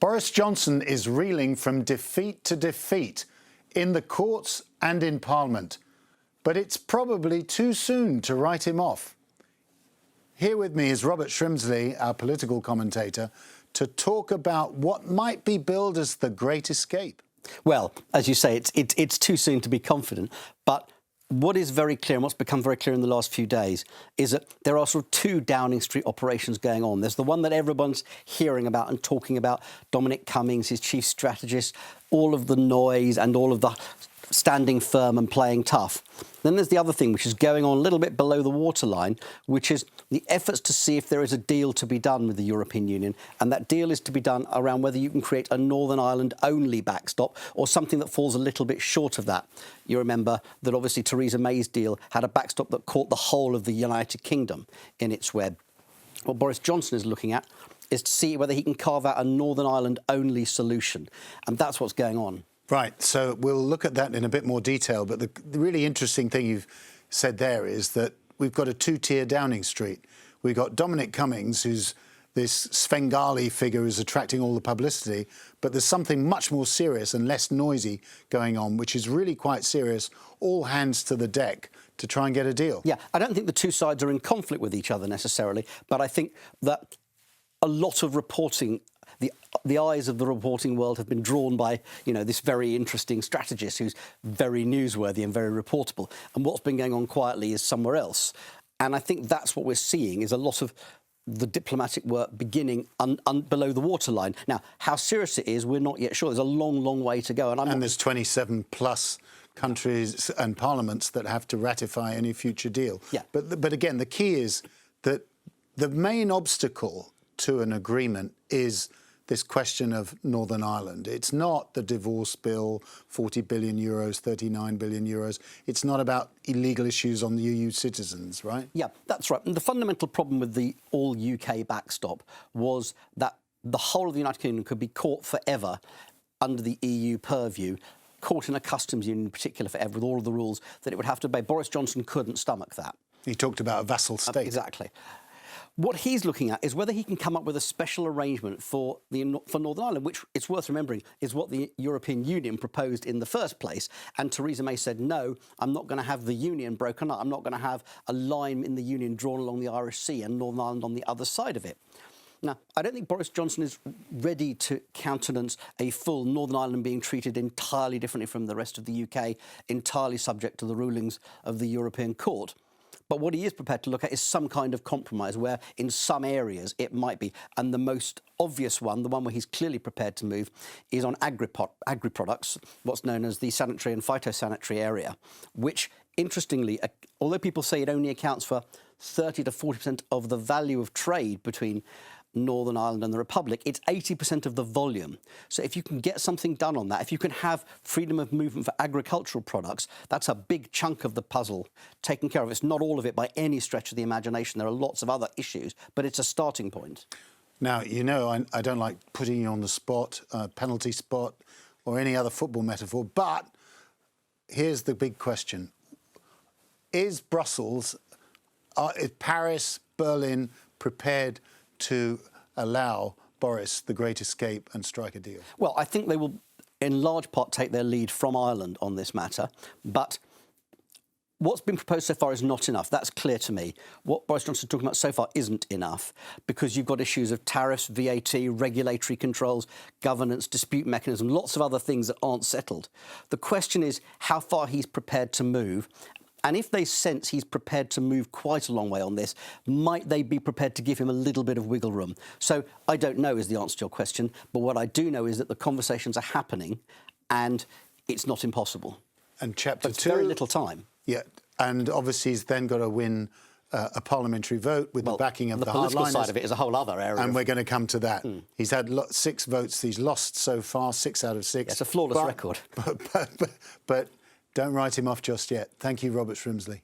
Boris Johnson is reeling from defeat to defeat in the courts and in Parliament. But it's probably too soon to write him off. Here with me is Robert Shrimsley, our political commentator, to talk about what might be billed as the great escape. Well, as you say, it's too soon to be confident. But what is very clear, and what's become very clear in the last few days, is that there are sort of two Downing Street operations going on. There's the one that everyone's hearing about and talking about, Dominic Cummings, his chief strategist, all of the noise and all of the standing firm and playing tough. Then there's the other thing, which is going on a little bit below the waterline, which is the efforts to see if there is a deal to be done with the European Union. And that deal is to be done around whether you can create a Northern Ireland-only backstop or something that falls a little bit short of that. You remember that obviously Theresa May's deal had a backstop that caught the whole of the United Kingdom in its web. What Boris Johnson is looking at is to see whether he can carve out a Northern Ireland-only solution. And that's what's going on. Right, so we'll look at that in a bit more detail. But the really interesting thing you've said there is that we've got a two-tier Downing Street. We've got Dominic Cummings, who's this Svengali figure who's attracting all the publicity. But there's something much more serious and less noisy going on, which is really quite serious. All hands to the deck to try and get a deal. Yeah, I don't think the two sides are in conflict with each other necessarily, but I think that a lot of reporting, the eyes of the reporting world have been drawn by, this very interesting strategist who's very newsworthy and very reportable. And what's been going on quietly is somewhere else. And I think that's what we're seeing, is a lot of the diplomatic work beginning below the waterline. Now, how serious it is, we're not yet sure. There's a long, long way to go. And there's 27 plus countries and parliaments that have to ratify any future deal. Yeah. But again, the key is that the main obstacle to an agreement is this question of Northern Ireland. It's not the divorce bill, 40 billion euros, 39 billion euros. It's not about illegal issues on the EU citizens, right? Yeah, that's right. And the fundamental problem with the all-UK backstop was that the whole of the United Kingdom could be caught forever under the EU purview, caught in a customs union in particular forever, with all of the rules that it would have to obey. Boris Johnson couldn't stomach that. He talked about a vassal state. Exactly. What he's looking at is whether he can come up with a special arrangement for Northern Ireland, which, it's worth remembering, is what the European Union proposed in the first place. And Theresa May said, no, I'm not going to have the Union broken up. I'm not going to have a line in the Union drawn along the Irish Sea and Northern Ireland on the other side of it. Now, I don't think Boris Johnson is ready to countenance a full Northern Ireland being treated entirely differently from the rest of the UK, entirely subject to the rulings of the European Court. But what he is prepared to look at is some kind of compromise where in some areas it might be. And the most obvious one, the one where he's clearly prepared to move, is on agri-products, what's known as the sanitary and phytosanitary area, which, interestingly, although people say it only accounts for 30 to 40% of the value of trade between Northern Ireland and the Republic, it's 80% of the volume. So if you can get something done on that, if you can have freedom of movement for agricultural products, that's a big chunk of the puzzle taken care of. It's not all of it by any stretch of the imagination. There are lots of other issues, but it's a starting point. Now, I don't like putting you on the spot, penalty spot, or any other football metaphor, but here's the big question. Is Brussels, is Paris, Berlin prepared to allow Boris the great escape and strike a deal? Well, I think they will, in large part, take their lead from Ireland on this matter. But what's been proposed so far is not enough. That's clear to me. What Boris Johnson is talking about so far isn't enough, because you've got issues of tariffs, VAT, regulatory controls, governance, dispute mechanism, lots of other things that aren't settled. The question is how far he's prepared to move. And if they sense he's prepared to move quite a long way on this, might they be prepared to give him a little bit of wiggle room? So I don't know is the answer to your question, but what I do know is that the conversations are happening and it's not impossible. And chapter but 2... very little time. Yeah, and obviously he's then got to win a parliamentary vote with the backing of the hardliners. The political side of it is a whole other area. And we're going to come to that. He's had 6 votes. He's lost so far, 6 out of 6. Yeah, it's a flawless record. But don't write him off just yet. Thank you, Robert Shrimsley.